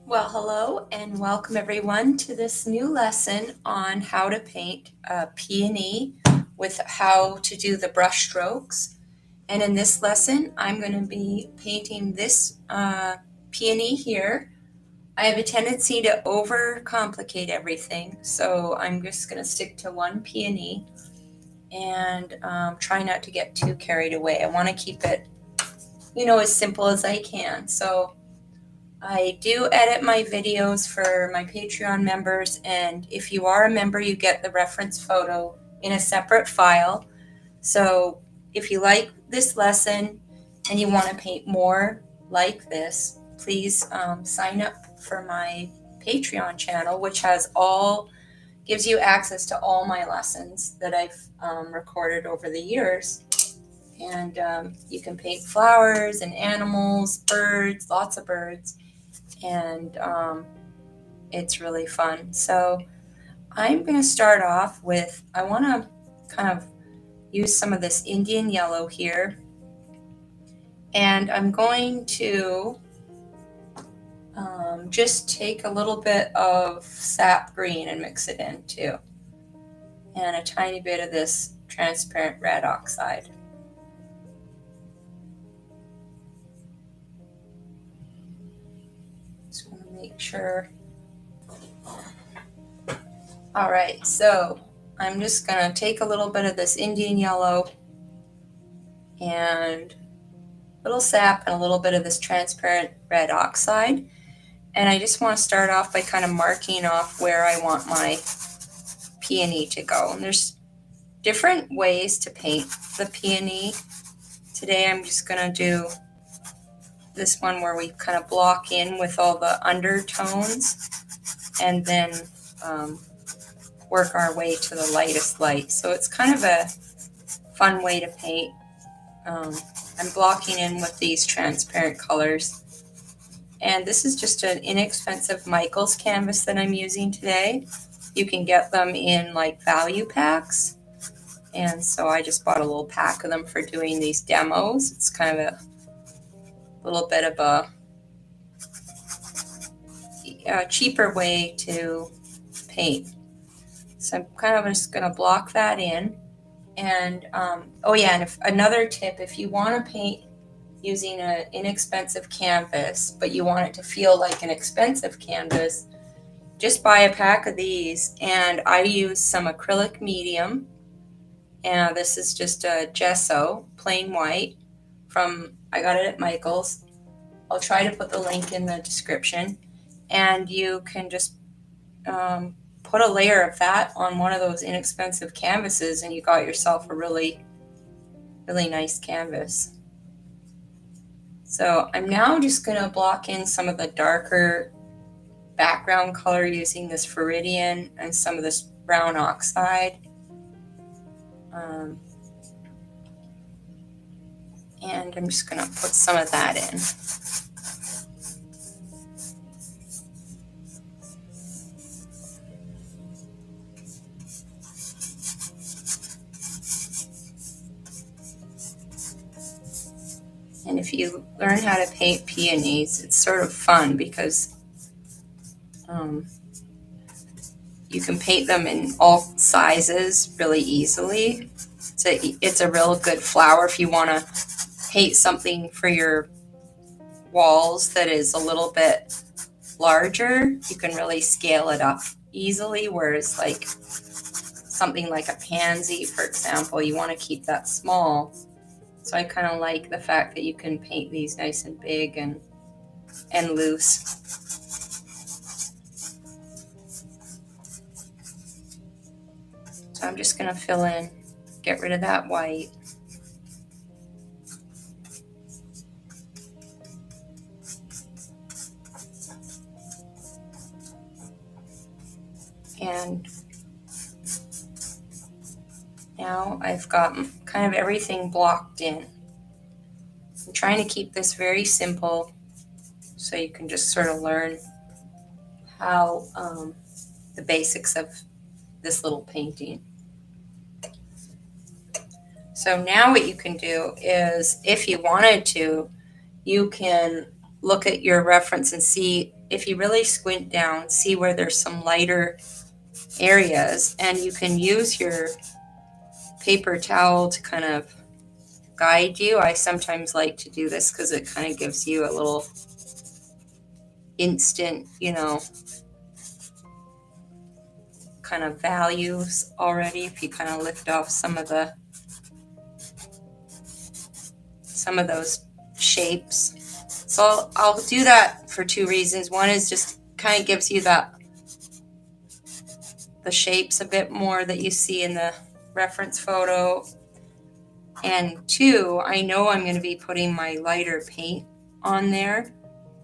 Well, hello and welcome everyone to this new lesson on how to paint a peony with how to do the brush strokes. And in this lesson, I'm going to be painting this peony here. I have a tendency to overcomplicate everything, so I'm just going to stick to one peony and try not to get too carried away. I want to keep it, as simple as I can. So I do edit my videos for my Patreon members, and if you are a member, you get the reference photo in a separate file. So if you like this lesson and you want to paint more like this, please sign up for my Patreon channel, which gives you access to all my lessons that I've recorded over the years. And you can paint flowers and animals, birds, lots of birds, and it's really fun. So I'm going to start off with, I want to kind of use some of this Indian yellow here, and I'm going to just take a little bit of sap green and mix it in too, and a tiny bit of this transparent red oxide. Just want to make sure. All right, so I'm just going to take a little bit of this Indian yellow and a little sap and a little bit of this transparent red oxide. And I just want to start off by kind of marking off where I want my peony to go. And there's different ways to paint the peony. Today I'm just going to do this one where we kind of block in with all the undertones and then work our way to the lightest light. So it's kind of a fun way to paint. I'm blocking in with these transparent colors. And this is just an inexpensive Michaels canvas that I'm using today. You can get them in like value packs. And so I just bought a little pack of them for doing these demos. It's kind of a little bit of a cheaper way to paint. So I'm kind of just going to block that in. And another tip, if you want to paint using an inexpensive canvas, but you want it to feel like an expensive canvas, just buy a pack of these. And I use some acrylic medium. And this is just a gesso, plain white, I got it at Michaels. I'll try to put the link in the description. And you can just put a layer of that on one of those inexpensive canvases, and you got yourself a really, really nice canvas. So I'm now just going to block in some of the darker background color using this Viridian and some of this brown oxide. And I'm just going to put some of that in. And if you learn how to paint peonies, it's sort of fun because you can paint them in all sizes really easily. It's a real good flower if you want to paint something for your walls that is a little bit larger. You can really scale it up easily, whereas like something like a pansy, for example, you want to keep that small. So I kind of like the fact that you can paint these nice and big and loose. So I'm just going to fill in, get rid of that white. And now I've got kind of everything blocked in. I'm trying to keep this very simple so you can just sort of learn how the basics of this little painting. So now what you can do is, if you wanted to, you can look at your reference and see if you really squint down, see where there's some lighter areas, and you can use your paper towel to kind of guide you. I sometimes like to do this because it kind of gives you a little instant, kind of values already if you kind of lift off some of those shapes. So I'll do that for two reasons. One is just kind of gives you the shapes a bit more that you see in the reference photo. And two, I know I'm going to be putting my lighter paint on there.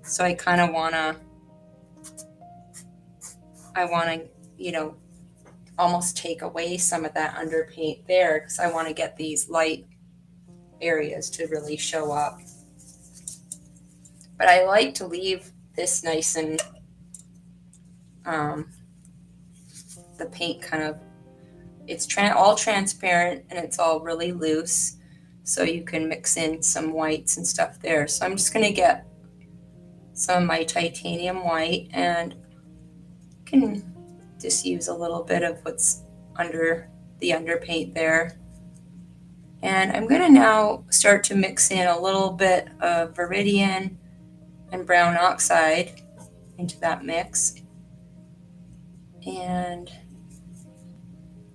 So I kind of want to, almost take away some of that underpaint there because I want to get these light areas to really show up. But I like to leave this nice and the paint kind of, it's all transparent and it's all really loose, so you can mix in some whites and stuff there. So I'm just going to get some of my titanium white and can just use a little bit of what's under the underpaint there. And I'm going to now start to mix in a little bit of Viridian and brown oxide into that mix and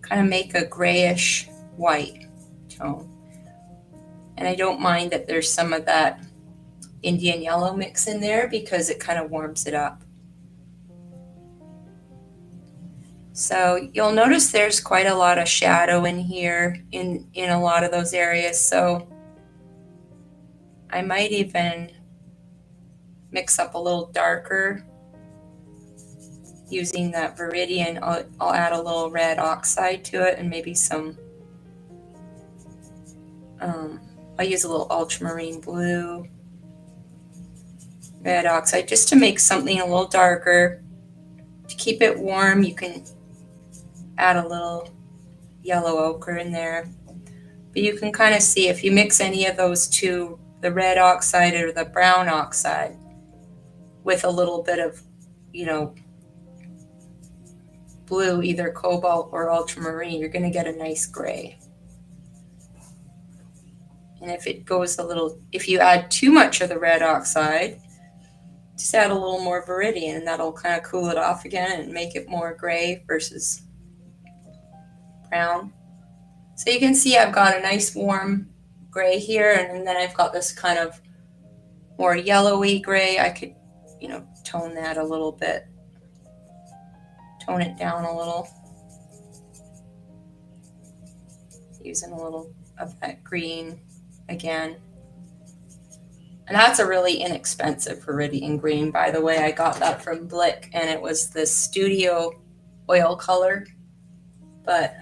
kind of make a grayish white tone. And I don't mind that there's some of that Indian yellow mix in there because it kind of warms it up. So you'll notice there's quite a lot of shadow in here in a lot of those areas. So I might even mix up a little darker using that Viridian. I'll add a little red oxide to it and maybe some, I'll use a little ultramarine blue, red oxide, just to make something a little darker. To keep it warm, you can add a little yellow ochre in there. But you can kind of see if you mix any of those two, the red oxide or the brown oxide, with a little bit of, blue, either cobalt or ultramarine, you're going to get a nice gray. And if it goes if you add too much of the red oxide, just add a little more Viridian and that'll kind of cool it off again and make it more gray versus brown. So you can see I've got a nice warm gray here, and then I've got this kind of more yellowy gray. I could, tone that a little bit, tone it down a little, using a little of that green again. And that's a really inexpensive Viridian green, by the way. I got that from Blick, and it was the Studio oil color. But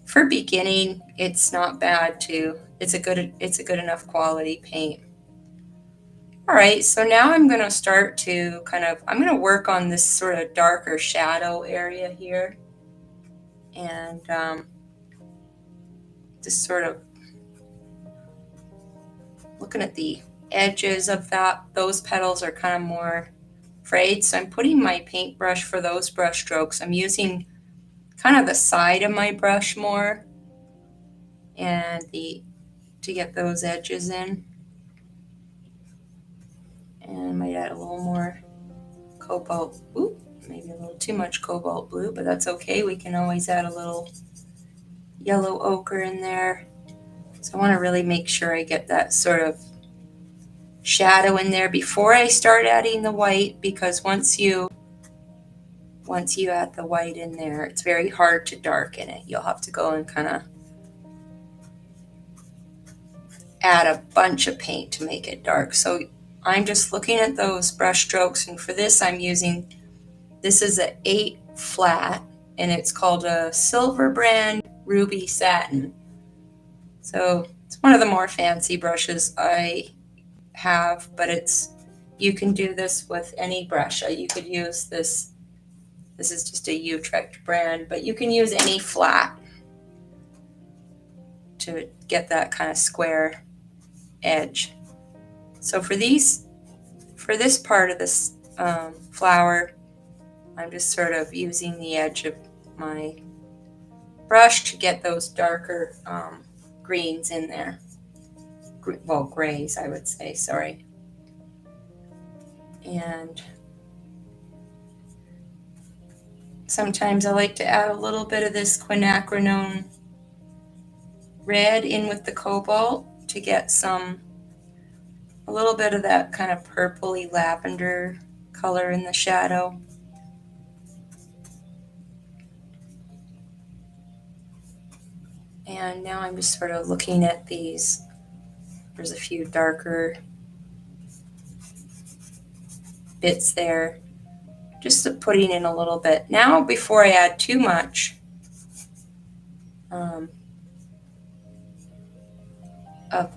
for beginning, it's not bad too. It's a good enough quality paint. All right, so now I'm going to start to I'm going to work on this sort of darker shadow area here. And just sort of looking at the edges of those petals are kind of more frayed. So I'm putting my paintbrush for those brush strokes. I'm using kind of the side of my brush more and to get those edges in. And I might add a little more cobalt, maybe a little too much cobalt blue, but that's okay. We can always add a little yellow ochre in there. So I want to really make sure I get that sort of shadow in there before I start adding the white, because once you add the white in there, it's very hard to darken it. You'll have to go and kind of add a bunch of paint to make it dark. So I'm just looking at those brush strokes, and for this this is an 8 flat, and it's called a Silver Brand Ruby Satin. So it's one of the more fancy brushes I have, but you can do this with any brush. You could use this. This is just a Utrecht brand, but you can use any flat to get that kind of square edge. So for for this part of this flower, I'm just sort of using the edge of my brush to get those darker greens in there. Well, grays, I would say, sorry. And sometimes I like to add a little bit of this quinacridone red in with the cobalt to get a little bit of that kind of purpley lavender color in the shadow. And now I'm just sort of looking at these. There's a few darker bits there. Just putting in a little bit. Now, before I add too much of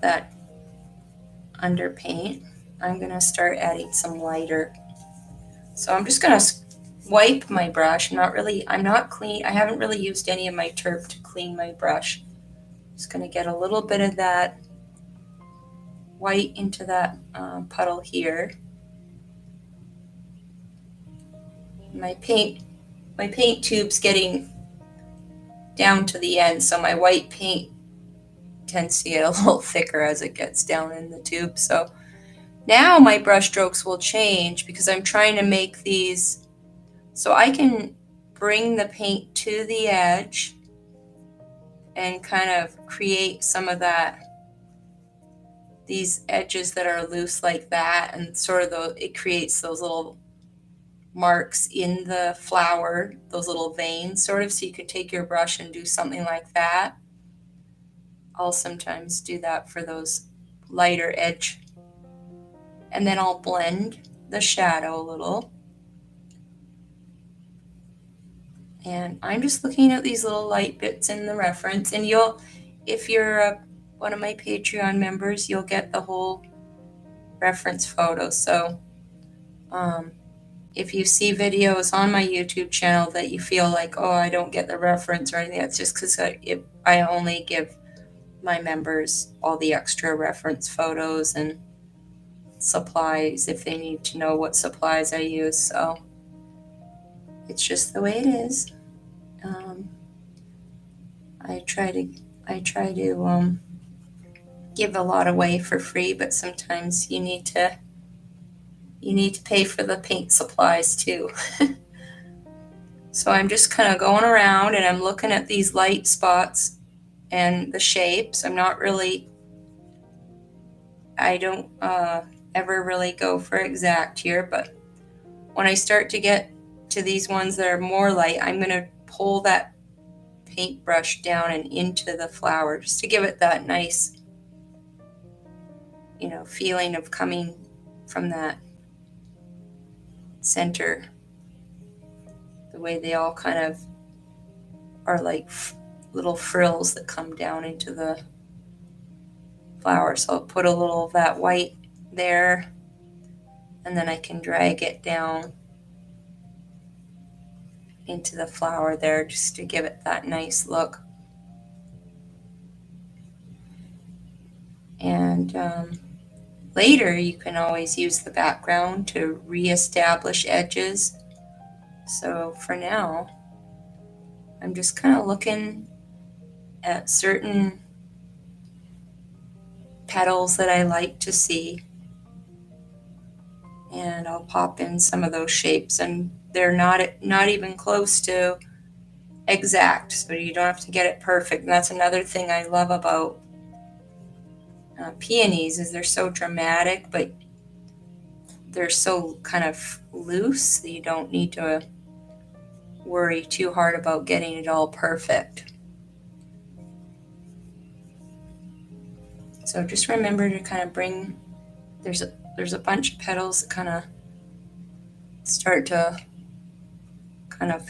that underpaint, I'm going to start adding some lighter. So I'm just going to wipe my brush. I'm not clean. I haven't really used any of my turp to clean my brush. Just going to get a little bit of that white into that puddle here. My paint tube's getting down to the end, so my white paint tends to get a little thicker as it gets down in the tube. So now my brush strokes will change because I'm trying to make these so I can bring the paint to the edge and kind of create some of these edges that are loose like that, and sort of it creates those little marks in the flower, those little veins sort of, so you could take your brush and do something like that. I'll sometimes do that for those lighter edge. And then I'll blend the shadow a little. And I'm just looking at these little light bits in the reference, and if you're one of my Patreon members, you'll get the whole reference photo. So if you see videos on my YouTube channel that you feel like, oh, I don't get the reference or anything, that's just because I only give my members all the extra reference photos and supplies if they need to know what supplies I use. So it's just the way it is. I try to give a lot away for free, but sometimes you need to pay for the paint supplies too. So I'm just kind of going around and I'm looking at these light spots and the shapes. I don't ever really go for exact here, but when I start to get to these ones that are more light, I'm going to pull that paintbrush down and into the flower just to give it that nice, feeling of coming from that center, the way they all kind of are like little frills that come down into the flower. So I'll put a little of that white there, and then I can drag it down into the flower there just to give it that nice look. And later you can always use the background to reestablish edges. So for now, I'm just kind of looking at certain petals that I like to see, and I'll pop in some of those shapes, and they're not even close to exact, so you don't have to get it perfect. And that's another thing I love about peonies, is they're so dramatic, but they're so kind of loose that you don't need to worry too hard about getting it all perfect. So just remember to kind of bring, there's a bunch of petals that kind of start to kind of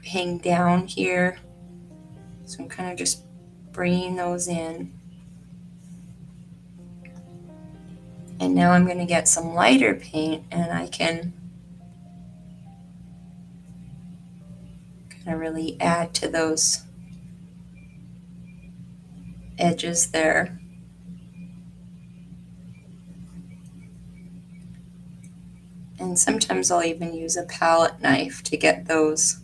hang down here. So I'm kind of just bringing those in. And now I'm going to get some lighter paint, and I can kind of really add to those edges there. And sometimes I'll even use a palette knife to get those